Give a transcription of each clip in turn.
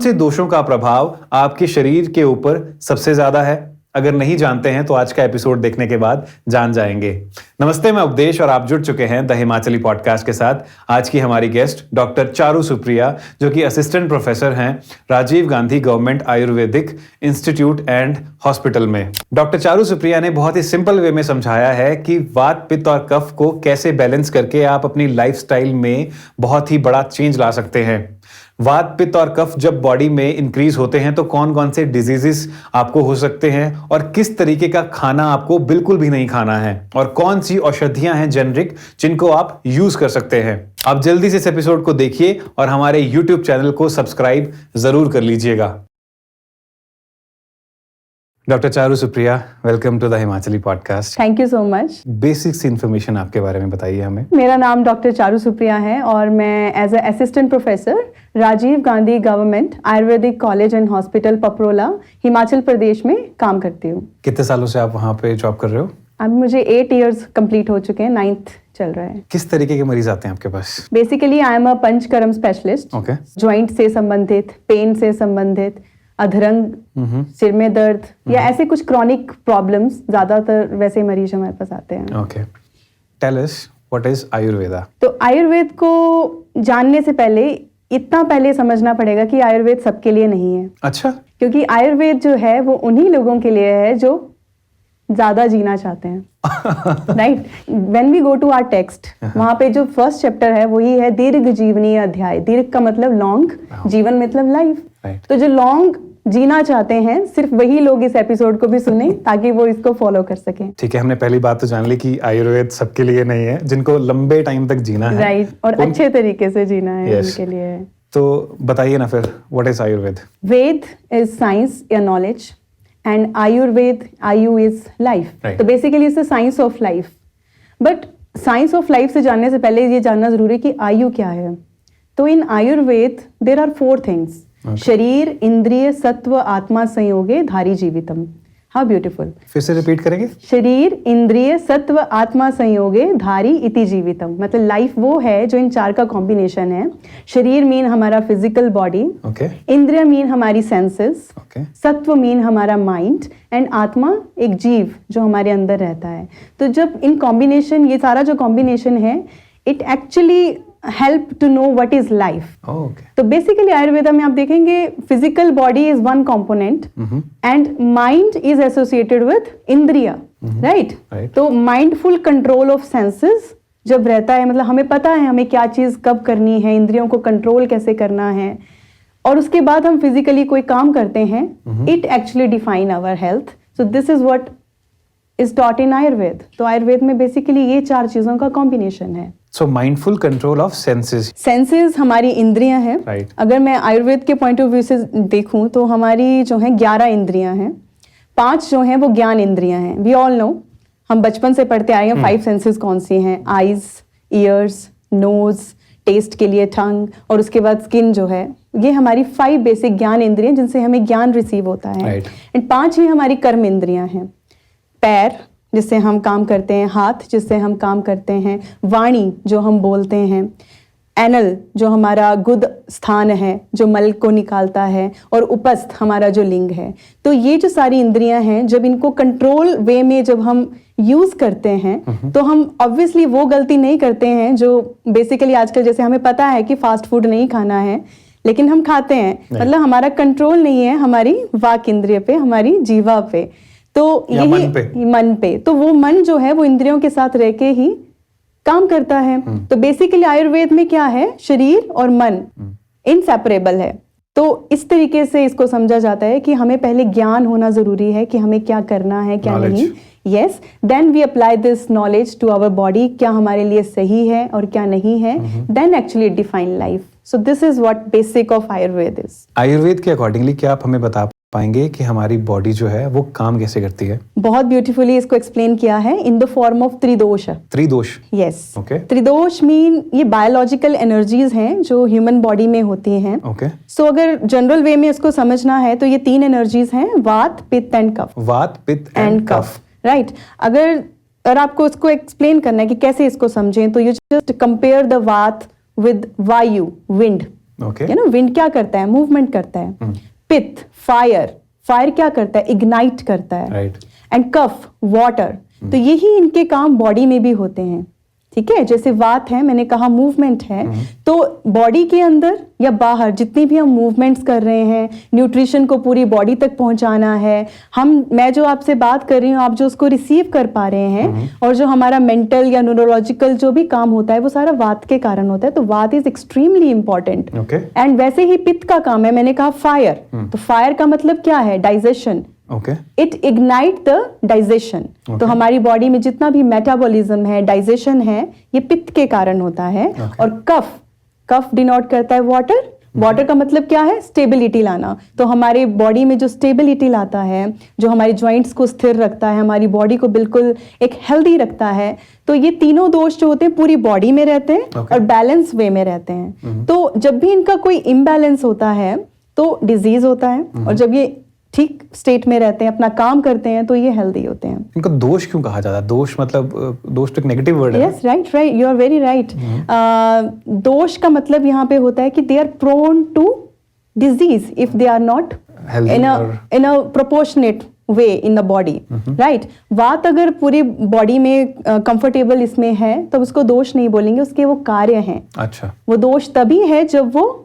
से दोषों का प्रभाव आपके शरीर के ऊपर सबसे ज्यादा है? अगर नहीं जानते हैं तो आज का एपिसोड देखने के बाद जान जाएंगे। नमस्ते, मैं उपदेश और आप जुड़ चुके हैं द हिमाचली पॉडकास्ट के साथ। आज की हमारी गेस्ट डॉक्टर चारू सुप्रिया, जो कि असिस्टेंट प्रोफेसर हैं Rajiv Gandhi government Ayurvedic institute and hospital में। डॉक्टर चारू सुप्रिया ने बहुत ही सिंपल वे में समझाया है कि वात, पित्त और कफ को कैसे बैलेंस करके आप अपनी लाइफस्टाइल में बहुत ही बड़ा चेंज ला सकते हैं। वात, पित्त और कफ जब बॉडी में इंक्रीज होते हैं तो कौन कौन से डिजीजेस आपको हो सकते हैं और किस तरीके का खाना आपको बिल्कुल भी नहीं खाना है और कौन सी औषधियां हैं जेनरिक जिनको आप यूज कर सकते हैं। आप जल्दी से इस एपिसोड को देखिए और हमारे यूट्यूब चैनल को सब्सक्राइब जरूर कर लीजिएगा। Doctor Charu Supriya, welcome to the Himachali podcast. Thank you so much. Basics information आपके बारे में बताइए हमें। मेरा नाम डॉक्टर चारू सुप्रिया है और मैं as a assistant professor Rajiv Gandhi government Ayurvedic college and hospital Paprola, Himachal Pradesh में काम करती हूँ। कितने सालों से आप वहाँ पे जॉब कर रहे हो? अब मुझे 8 इयर्स कंप्लीट हो चुके हैं, 9th चल रहा है। किस तरीके के मरीज आते हैं आपके पास? Basically I am a Panchakarma specialist. Okay. Joint से संबंधित, पेन से संबंधित, अधरंग, सिर में दर्द या ऐसे कुछ क्रॉनिक प्रॉब्लम्स, ज्यादातर वैसे मरीज हमारे पास आते हैं। Okay, tell us what is Ayurveda? तो आयुर्वेद को जानने से पहले इतना पहले समझना पड़ेगा कि आयुर्वेद सबके लिए नहीं है। अच्छा। क्योंकि आयुर्वेद जो है वो उन्हीं लोगों के लिए है जो ज्यादा जीना चाहते हैं। Right, when we go to our text, वहां पे जो फर्स्ट चैप्टर है वही है दीर्घ जीवनीय अध्याय। दीर्घ का मतलब लॉन्ग, जीवन मतलब लाइफ। तो जो लॉन्ग जीना चाहते हैं सिर्फ वही लोग इस एपिसोड को भी सुने ताकि वो इसको फॉलो कर सकें। ठीक है, हमने पहली बात तो जान ली कि आयुर्वेद सबके लिए नहीं है, जिनको लंबे टाइम तक जीना है। राइट, और अच्छे तरीके से जीना है उनके लिए है। तो बताइए ना फिर, what is Ayurveda? Veda is science या knowledge and Ayurveda, ayu is life. तो basically it's the science of life. But science of life से जानने से पहले ये जानना जरूरी है कि आयु क्या है। तो इन आयुर्वेद देयर आर 4 थिंग्स। शरीर, इंद्रिय, सत्व, आत्मा संयोगे धारी जीवितम। How beautiful. फिर से रिपीट करेंगे? शरीर, इंद्रिय, सत्व, आत्मा संयोगे धारी इति जीवितम। मतलब लाइफ वो है जो इन 4 का कॉम्बिनेशन है। शरीर मीन हमारा फिजिकल बॉडी, इंद्रिय मीन हमारी सेंसेस, सत्व मीन हमारा माइंड एंड आत्मा एक जीव जो हमारे अंदर रहता है। तो जब इन कॉम्बिनेशन, ये सारा जो कॉम्बिनेशन है, it actually help to know what is life. तो बेसिकली आयुर्वेदा में आप देखेंगे physical body is one component and mind is associated with इंद्रिया, राइट? तो माइंडफुल कंट्रोल ऑफ सेंसेस जब रहता है, मतलब हमें पता है हमें क्या चीज कब करनी है, इंद्रियों को कंट्रोल कैसे करना है, और उसके बाद हम फिजिकली कोई काम करते हैं, it actually define our health. So this is what is taught in Ayurveda. तो आयुर्वेद में बेसिकली ये 4 चीजों का कॉम्बिनेशन है। So mindful control of senses. Senses हमारी इंद्रियां हैं। Right. अगर मैं आयुर्वेद के पॉइंट ऑफ व्यू से देखूं तो हमारी जो है 11 इंद्रियां हैं। 5 जो हैं वो ज्ञान इंद्रियां हैं। वी ऑल नो, हम बचपन से पढ़ते आए हैं 5 सेंसेस कौन सी हैं। आईज, ईयर्स, नोज, टेस्ट के लिए टंग, और उसके बाद स्किन जो है, ये हमारी 5 बेसिक ज्ञान इंद्रियां जिनसे हमें ज्ञान रिसीव होता है। एंड 5 ही हमारी कर्म इंद्रियां हैं। पैर जिससे हम काम करते हैं, हाथ जिससे हम काम करते हैं, वाणी जो हम बोलते हैं, एनल जो हमारा गुद स्थान है जो मल को निकालता है, और उपस्थ हमारा जो लिंग है। तो ये जो सारी इंद्रियां हैं, जब इनको कंट्रोल वे में जब हम यूज करते हैं तो हम ऑब्वियसली वो गलती नहीं करते हैं जो बेसिकली आजकल, जैसे हमें पता है कि फास्ट फूड नहीं खाना है लेकिन हम खाते हैं। मतलब हमारा कंट्रोल नहीं है हमारी वाक इंद्रिय पे, हमारी जीवा पे, तो यही मन पे। तो वो मन जो है वो इंद्रियों के साथ रह के ही काम करता है। तो बेसिकली आयुर्वेद में क्या है, शरीर और मन इनसेपरेबल है। तो इस तरीके से इसको समझा जाता है कि हमें पहले ज्ञान होना जरूरी है कि हमें क्या करना है, क्या नहीं। Yes, then we apply this knowledge to our body, क्या हमारे लिए सही है और क्या नहीं है। Then actually define life. So this is what basic of Ayurveda is. Ayurveda के अकॉर्डिंगली क्या आप हमें बता पाएंगे कि हमारी बॉडी जो है वो काम कैसे करती है? बहुत ब्यूटीफुली इसको एक्सप्लेन किया है in the form of tridosha. Tridosha? Yes. Okay. Tridosha mean ये बायोलॉजिकल एनर्जीज हैं जो ह्यूमन बॉडी में होती हैं। ओके। सो अगर जनरल वे में इसको समझना है तो ये 3 एनर्जीज हैं, वात, पित्त एंड कफ। वात, पित्त एंड कफ, राइट। अगर आपको इसको एक्सप्लेन करना है कि कैसे इसको समझें, तो यू जस्ट कंपेयर द वात विद वायु, wind. Okay you know wind क्या करता है, मूवमेंट करता है। पित्त, फायर क्या करता है, इग्नाइट करता है। राइट। And kapha, water. तो यही इनके काम बॉडी में भी होते हैं, ठीक है। जैसे वात है, मैंने कहा मूवमेंट है, तो बॉडी के अंदर या बाहर जितनी भी हम मूवमेंट्स कर रहे हैं, न्यूट्रिशन को पूरी बॉडी तक पहुंचाना है, मैं जो आपसे बात कर रही हूँ, आप जो उसको रिसीव कर पा रहे हैं, और जो हमारा मेंटल या न्यूरोलॉजिकल जो भी काम होता है वो सारा वात के कारण होता है। तो वात is extremely important. Okay. And वैसे ही पित्त का काम है, मैंने कहा फायर, तो फायर का मतलब क्या है, digestion. Okay. It ignite the digestion. तो हमारी बॉडी में जितना भी मेटाबॉलिज्म है, डाइजेशन है, ये पित्त के कारण होता है। और कफ डिनोट करता है वाटर। वाटर का मतलब क्या है, स्टेबिलिटी लाना। तो हमारे बॉडी में जो स्टेबिलिटी लाता है, जो हमारे जॉइंट्स को स्थिर रखता है, हमारी बॉडी को बिल्कुल एक हेल्दी रखता है, तो ये तीनों दोष जो होते हैं पूरी बॉडी में रहते हैं और बैलेंस वे में रहते हैं। तो जब भी इनका कोई इम्बैलेंस होता है तो डिजीज होता है, और जब ये ठीक स्टेट में रहते हैं, अपना काम करते हैं, तो ये हेल्दी होते हैं। इनको दोष क्यों कहा जाता है? दोष मतलब दोष तो एक नेगेटिव वर्ड है। Yes, right, you are very right. दोष का मतलब यहाँ पे होता है कि they are prone to disease if they are not in a proportionate way in the body, right. वात अगर पूरी बॉडी में कंफर्टेबल इसमें है तो उसको दोष नहीं बोलेंगे, उसके वो कार्य हैं। अच्छा। वो दोष तभी है जब वो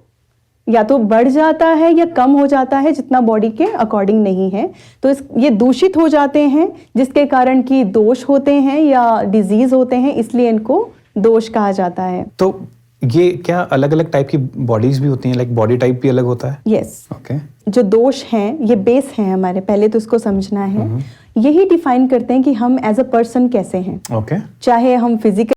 या तो बढ़ जाता है या कम हो जाता है, जितना बॉडी के अकॉर्डिंग नहीं है। तो ये दूषित हो जाते हैं, जिसके कारण कि दोष होते हैं या डिजीज होते हैं, इसलिए इनको दोष कहा जाता है। तो ये क्या अलग अलग टाइप की बॉडीज भी होती हैं, लाइक बॉडी टाइप भी अलग होता है? यस। ओके। जो दोष हैं ये बेस हैं हमारे, पहले तो उसको समझना है। यही डिफाइन करते हैं कि हम एज अ पर्सन कैसे हैं। ओके। चाहे हम फिजिकल